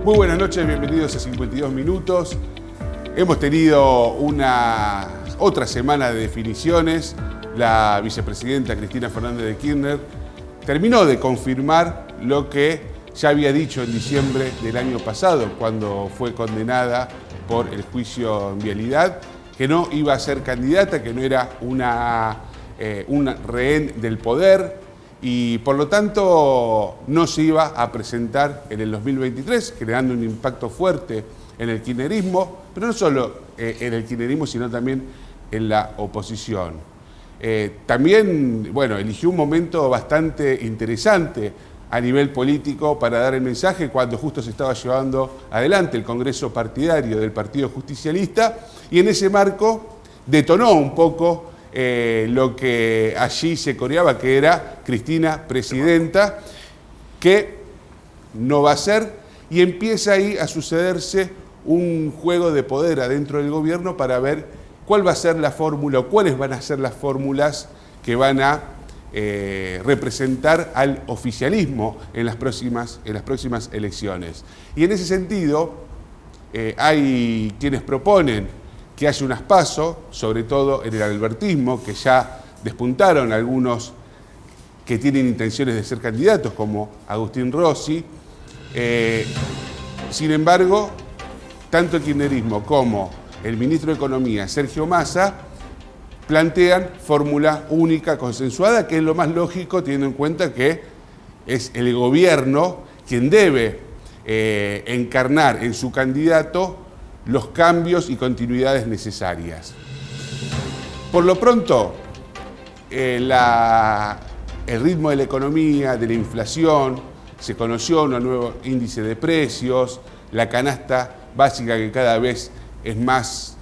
Muy buenas noches, bienvenidos a 52 Minutos. Hemos tenido otra semana de definiciones. La vicepresidenta Cristina Fernández de Kirchner terminó de confirmar lo que ya había dicho en diciembre del año pasado, cuando fue condenada por el juicio en vialidad, que no iba a ser candidata, que no era un rehén del poder, y por lo tanto no se iba a presentar en el 2023, generando un impacto fuerte en el kirchnerismo, pero no solo en el kirchnerismo, sino también en la oposición. También, bueno, eligió un momento bastante interesante a nivel político para dar el mensaje cuando justo se estaba llevando adelante el Congreso partidario del Partido Justicialista, y en ese marco detonó un poco lo que allí se coreaba, que era Cristina presidenta, que no va a ser, y empieza ahí a sucederse un juego de poder adentro del gobierno para ver cuál va a ser la fórmula o cuáles van a ser las fórmulas que van a representar al oficialismo en las próximas elecciones. Y en ese sentido, hay quienes proponen que haya unas PASO, sobre todo en el albertismo, que ya despuntaron algunos que tienen intenciones de ser candidatos, como Agustín Rossi. Sin embargo, tanto el kirchnerismo como el ministro de Economía, Sergio Massa, plantean fórmula única consensuada, que es lo más lógico teniendo en cuenta que es el gobierno quien debe encarnar en su candidato los cambios y continuidades necesarias. Por lo pronto, el ritmo de la economía, de la inflación, se conoció un nuevo índice de precios, la canasta básica que cada vez es más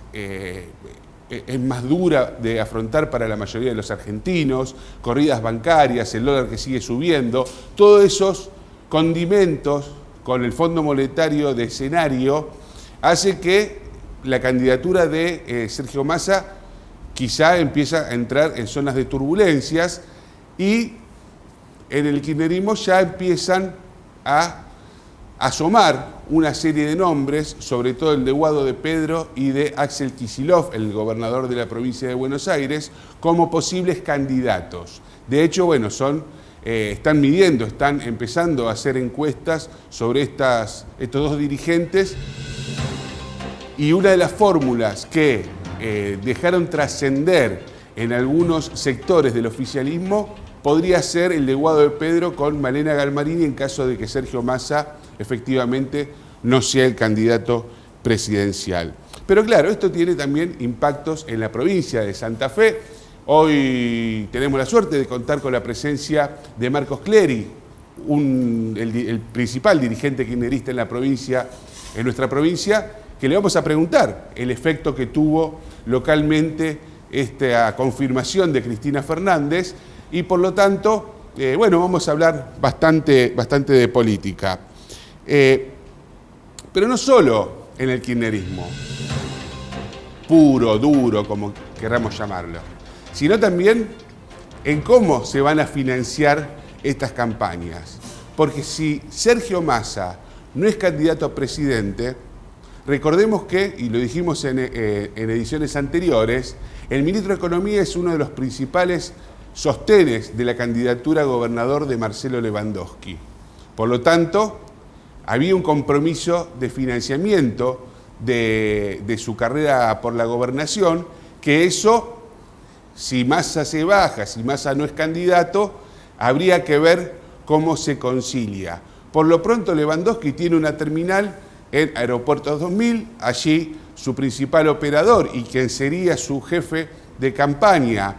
dura de afrontar para la mayoría de los argentinos, corridas bancarias, el dólar que sigue subiendo, todos esos condimentos con el Fondo Monetario de escenario hace que la candidatura de Sergio Massa quizá empieza a entrar en zonas de turbulencias, y en el kirchnerismo ya empiezan a asomar una serie de nombres, sobre todo el de Guado de Pedro y de Axel Kicillof, el gobernador de la provincia de Buenos Aires, como posibles candidatos. De hecho, bueno, están empezando a hacer encuestas sobre estos dos dirigentes, y una de las fórmulas que dejaron trascender en algunos sectores del oficialismo podría ser el de Guado de Pedro con Malena Galmarini en caso de que Sergio Massa efectivamente no sea el candidato presidencial. Pero claro, esto tiene también impactos en la provincia de Santa Fe. Hoy tenemos la suerte de contar con la presencia de Marcos Clery, el principal dirigente kirchnerista en nuestra provincia, que le vamos a preguntar el efecto que tuvo localmente esta confirmación de Cristina Fernández, y por lo tanto, vamos a hablar bastante de política. Pero no solo en el kirchnerismo, puro, duro, como queramos llamarlo, sino también en cómo se van a financiar estas campañas. Porque si Sergio Massa no es candidato a presidente, recordemos que, y lo dijimos en ediciones anteriores, el ministro de Economía es uno de los principales sostenes de la candidatura a gobernador de Marcelo Lewandowski. Por lo tanto, había un compromiso de financiamiento de su carrera por la gobernación, que eso, si Massa se baja, si Massa no es candidato, habría que ver cómo se concilia. Por lo pronto, Lewandowski tiene una terminal en Aeropuertos 2000, allí su principal operador y quien sería su jefe de campaña,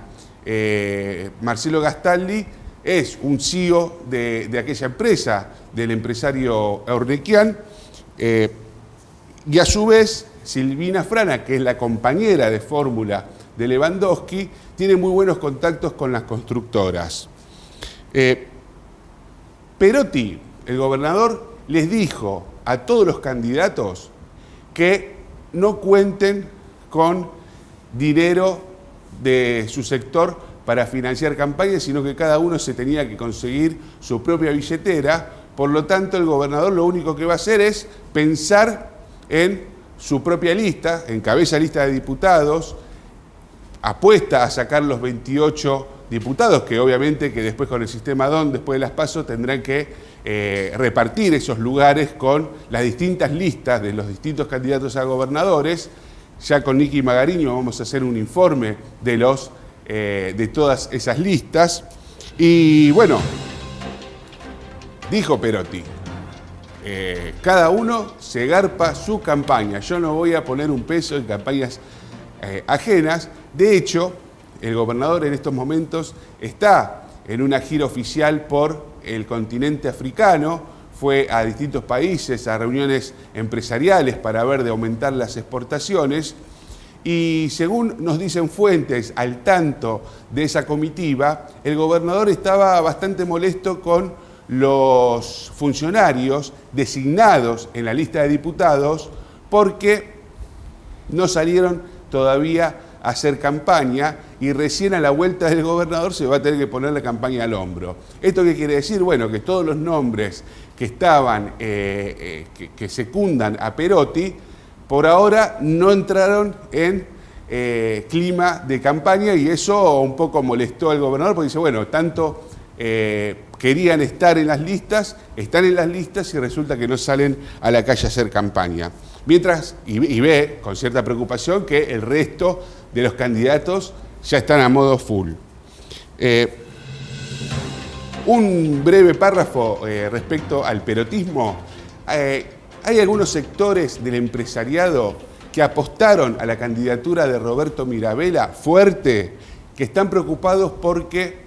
Marcelo Gastaldi, es un CEO de aquella empresa, del empresario Eurnequian, y a su vez Silvina Frana, que es la compañera de fórmula de Lewandowski, tiene muy buenos contactos con las constructoras. Perotti, el gobernador, les dijo a todos los candidatos que no cuenten con dinero de su sector para financiar campañas, sino que cada uno se tenía que conseguir su propia billetera, Por lo tanto, el gobernador lo único que va a hacer es pensar en su propia lista, encabeza lista de diputados, apuesta a sacar los 28 diputados, que obviamente que después con el sistema DON, después de las PASO, tendrán que repartir esos lugares con las distintas listas de los distintos candidatos a gobernadores. Ya con Nicky Magariño vamos a hacer un informe de todas esas listas. Y bueno, dijo Perotti, cada uno se garpa su campaña. Yo no voy a poner un peso en campañas ajenas. De hecho, el gobernador en estos momentos está en una gira oficial por el continente africano. Fue a distintos países, a reuniones empresariales para ver de aumentar las exportaciones. Y según nos dicen fuentes al tanto de esa comitiva, el gobernador estaba bastante molesto con los funcionarios designados en la lista de diputados porque no salieron todavía a hacer campaña y recién a la vuelta del gobernador se va a tener que poner la campaña al hombro. ¿Esto qué quiere decir? Bueno, que todos los nombres que estaban, que secundan a Perotti, por ahora no entraron en clima de campaña y eso un poco molestó al gobernador porque dice, bueno, tanto querían estar en las listas, están en las listas y resulta que no salen a la calle a hacer campaña. Mientras, y ve con cierta preocupación que el resto de los candidatos ya están a modo full. Un breve párrafo respecto al perotismo. Hay algunos sectores del empresariado que apostaron a la candidatura de Roberto Mirabella fuerte, que están preocupados porque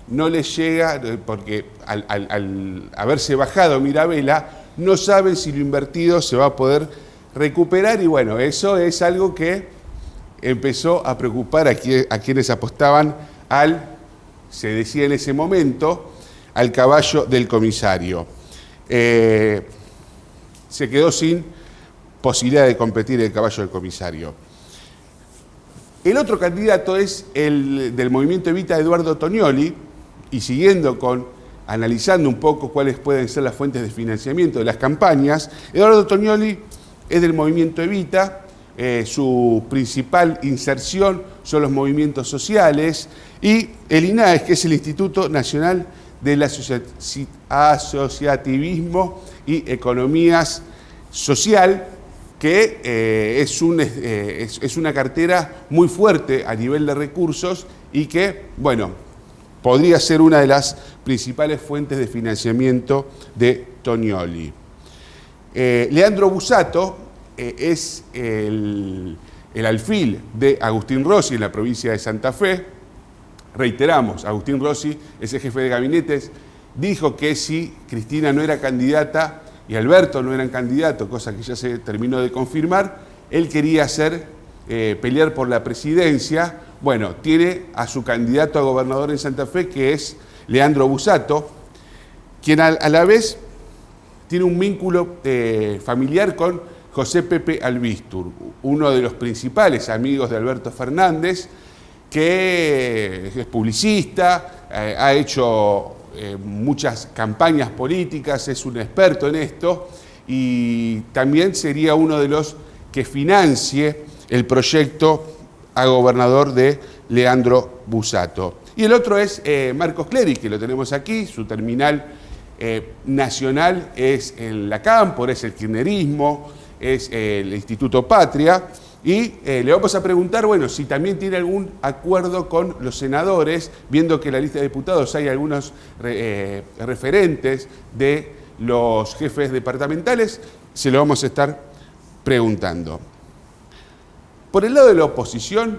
no les llega, porque al haberse bajado Mirabella, no saben si lo invertido se va a poder recuperar y bueno, eso es algo que empezó a preocupar a quienes apostaban se decía en ese momento, al caballo del comisario. Se quedó sin posibilidad de competir el caballo del comisario. El otro candidato es el del Movimiento Evita, Eduardo Tognoli, y analizando un poco cuáles pueden ser las fuentes de financiamiento de las campañas, Eduardo Tognoli es del Movimiento Evita, su principal inserción son los movimientos sociales y el INAES, que es el Instituto Nacional del Asociativismo y Economías Social, que es una cartera muy fuerte a nivel de recursos y que, bueno, podría ser una de las principales fuentes de financiamiento de Tognoli. Leandro Busato es el alfil de Agustín Rossi en la provincia de Santa Fe. Reiteramos, Agustín Rossi, ese jefe de gabinetes, dijo que si Cristina no era candidata y Alberto no eran candidato, cosa que ya se terminó de confirmar, él quería pelear por la presidencia. Bueno, tiene a su candidato a gobernador en Santa Fe, que es Leandro Busato, quien a la vez tiene un vínculo familiar con José Pepe Albistur, uno de los principales amigos de Alberto Fernández, que es publicista, ha hecho muchas campañas políticas, es un experto en esto y también sería uno de los que financie el proyecto a gobernador de Leandro Busato. Y el otro es Marcos Clery, que lo tenemos aquí, su terminal nacional es en la Cámpora, es el kirchnerismo, es el Instituto Patria, y le vamos a preguntar, bueno, si también tiene algún acuerdo con los senadores, viendo que en la lista de diputados hay algunos referentes de los jefes departamentales, se lo vamos a estar preguntando. Por el lado de la oposición,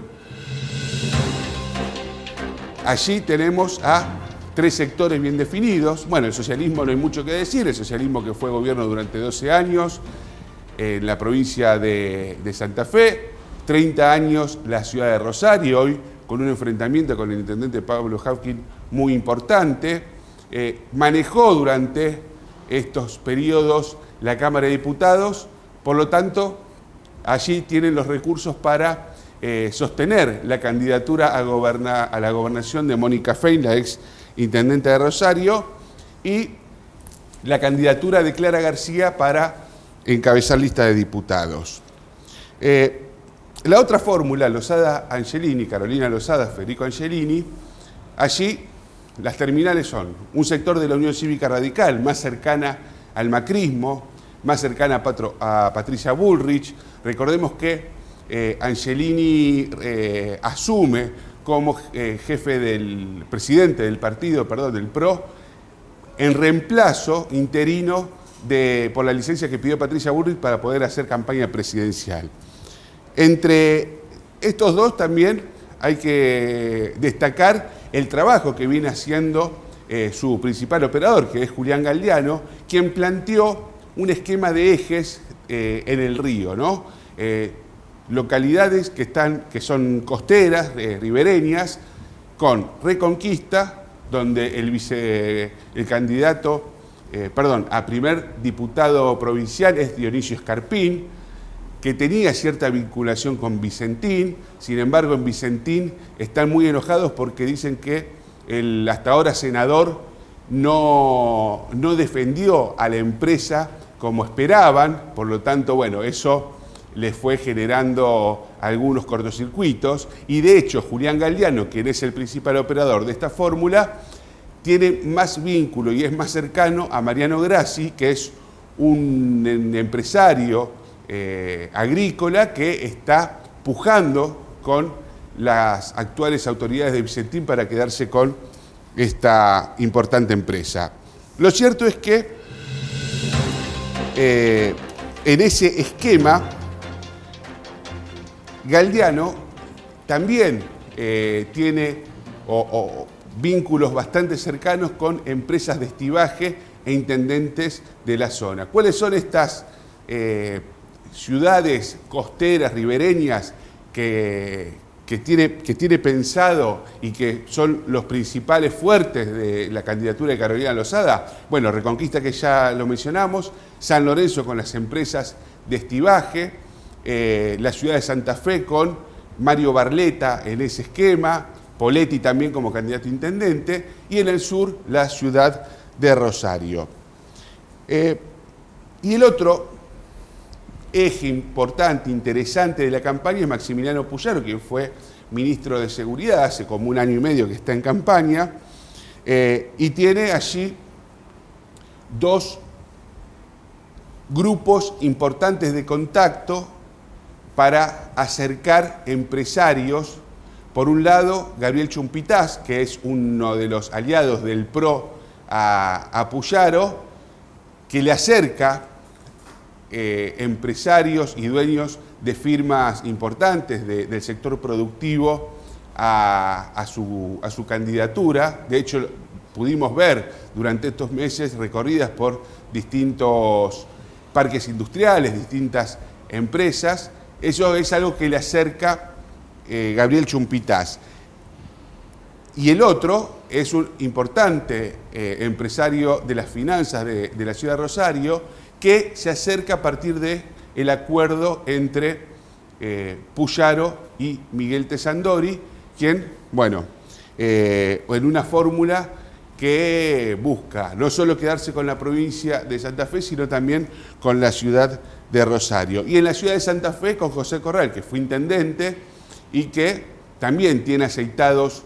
allí tenemos a tres sectores bien definidos. Bueno, el socialismo no hay mucho que decir, el socialismo que fue gobierno durante 12 años en la provincia de Santa Fe, 30 años la ciudad de Rosario, hoy con un enfrentamiento con el intendente Pablo Hawking muy importante. Manejó durante estos periodos la Cámara de Diputados, por lo tanto, allí tienen los recursos para sostener la candidatura a la gobernación de Mónica Fein, la ex intendente de Rosario, y la candidatura de Clara García para encabezar lista de diputados. La otra fórmula, Losada-Angelini, Carolina Losada, Federico Angelini, allí las terminales son un sector de la Unión Cívica Radical más cercana al macrismo, más cercana a Patricia Bullrich. Recordemos que Angelini asume como jefe del presidente del partido, del PRO, en reemplazo interino por la licencia que pidió Patricia Bullrich para poder hacer campaña presidencial. Entre estos dos también hay que destacar el trabajo que viene haciendo su principal operador, que es Julián Galdiano, quien planteó un esquema de ejes en el río, ¿no? Localidades que son costeras, ribereñas, con Reconquista, donde el candidato a primer diputado provincial es Dionisio Escarpín, que tenía cierta vinculación con Vicentín. Sin embargo, en Vicentín están muy enojados porque dicen que el hasta ahora senador no defendió a la empresa como esperaban, por lo tanto, bueno, eso les fue generando algunos cortocircuitos, y de hecho Julián Galdiano, quien es el principal operador de esta fórmula, tiene más vínculo y es más cercano a Mariano Grassi, que es un empresario agrícola que está pujando con las actuales autoridades de Vicentín para quedarse con esta importante empresa. Lo cierto es que en ese esquema Galdiano también tiene vínculos bastante cercanos con empresas de estibaje e intendentes de la zona. ¿Cuáles son estas ciudades costeras, ribereñas, que tiene pensado y que son los principales fuertes de la candidatura de Carolina Losada? Bueno, Reconquista, que ya lo mencionamos, San Lorenzo con las empresas de estibaje, la ciudad de Santa Fe con Mario Barletta en ese esquema, Poletti también como candidato a intendente, y en el sur la ciudad de Rosario. Y el otro eje importante, interesante de la campaña es Maximiliano Puyaro, quien fue ministro de Seguridad hace como 1 año y medio que está en campaña, y tiene allí 2 grupos importantes de contacto para acercar empresarios. Por un lado, Gabriel Chumpitaz, que es uno de los aliados del PRO a Puyaro, que le acerca empresarios y dueños de firmas importantes del sector productivo a su candidatura. De hecho, pudimos ver durante estos meses recorridas por distintos parques industriales, distintas empresas. Eso es algo que le acerca Gabriel Chumpitaz. Y el otro es un importante empresario de las finanzas de la ciudad de Rosario, que se acerca a partir del acuerdo entre Puyaro y Miguel Tesandori, quien, bueno, en una fórmula que busca no solo quedarse con la provincia de Santa Fe, sino también con la ciudad de Rosario. Y en la ciudad de Santa Fe con José Corral, que fue intendente y que también tiene aceitados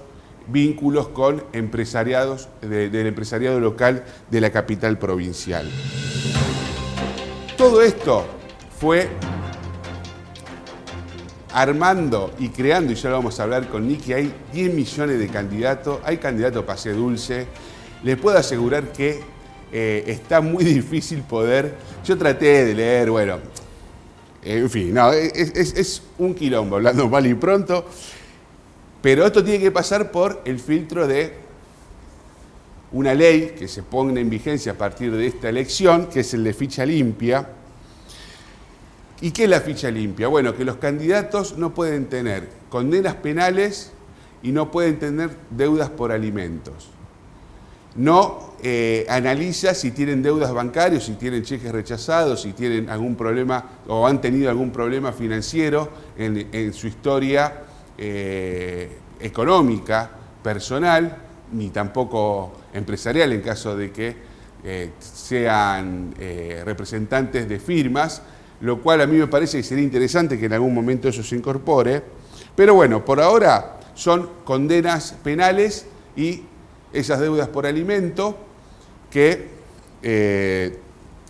vínculos con empresariados del empresariado local de la capital provincial. Todo esto fue armando y creando, y ya lo vamos a hablar con Nicky, hay 10 millones de candidatos, hay candidato pase dulce. Les puedo asegurar que está muy difícil poder. Yo traté de leer, bueno, en fin, no, es un quilombo, hablando mal y pronto, pero esto tiene que pasar por el filtro de una ley que se ponga en vigencia a partir de esta elección, que es el de ficha limpia. ¿Y qué es la ficha limpia? Bueno, que los candidatos no pueden tener condenas penales y no pueden tener deudas por alimentos. No analiza si tienen deudas bancarias, si tienen cheques rechazados, si tienen algún problema o han tenido algún problema financiero en su historia económica, personal, ni tampoco empresarial en caso de que sean representantes de firmas, lo cual a mí me parece que sería interesante que en algún momento eso se incorpore. Pero bueno, por ahora son condenas penales y esas deudas por alimento que,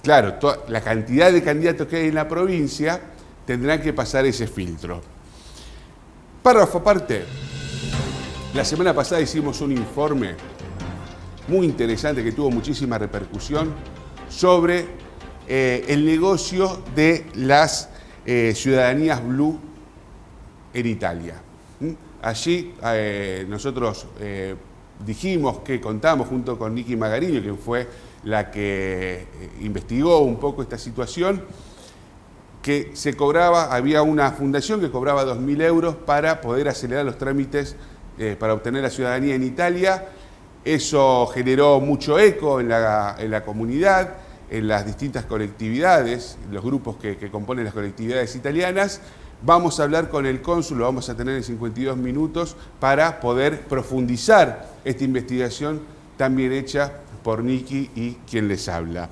claro, la cantidad de candidatos que hay en la provincia tendrán que pasar ese filtro. Párrafo aparte, la semana pasada hicimos un informe muy interesante que tuvo muchísima repercusión sobre el negocio de las ciudadanías blue en Italia. Allí nosotros dijimos que contamos junto con Nicky Magariño, que fue la que investigó un poco esta situación, que se cobraba, había una fundación que cobraba 2.000 euros para poder acelerar los trámites para obtener la ciudadanía en Italia. Eso generó mucho eco en la comunidad, en las distintas colectividades, los grupos que componen las colectividades italianas. Vamos a hablar con el cónsul, lo vamos a tener en 52 minutos para poder profundizar esta investigación tan bien hecha por Nicky y quien les habla.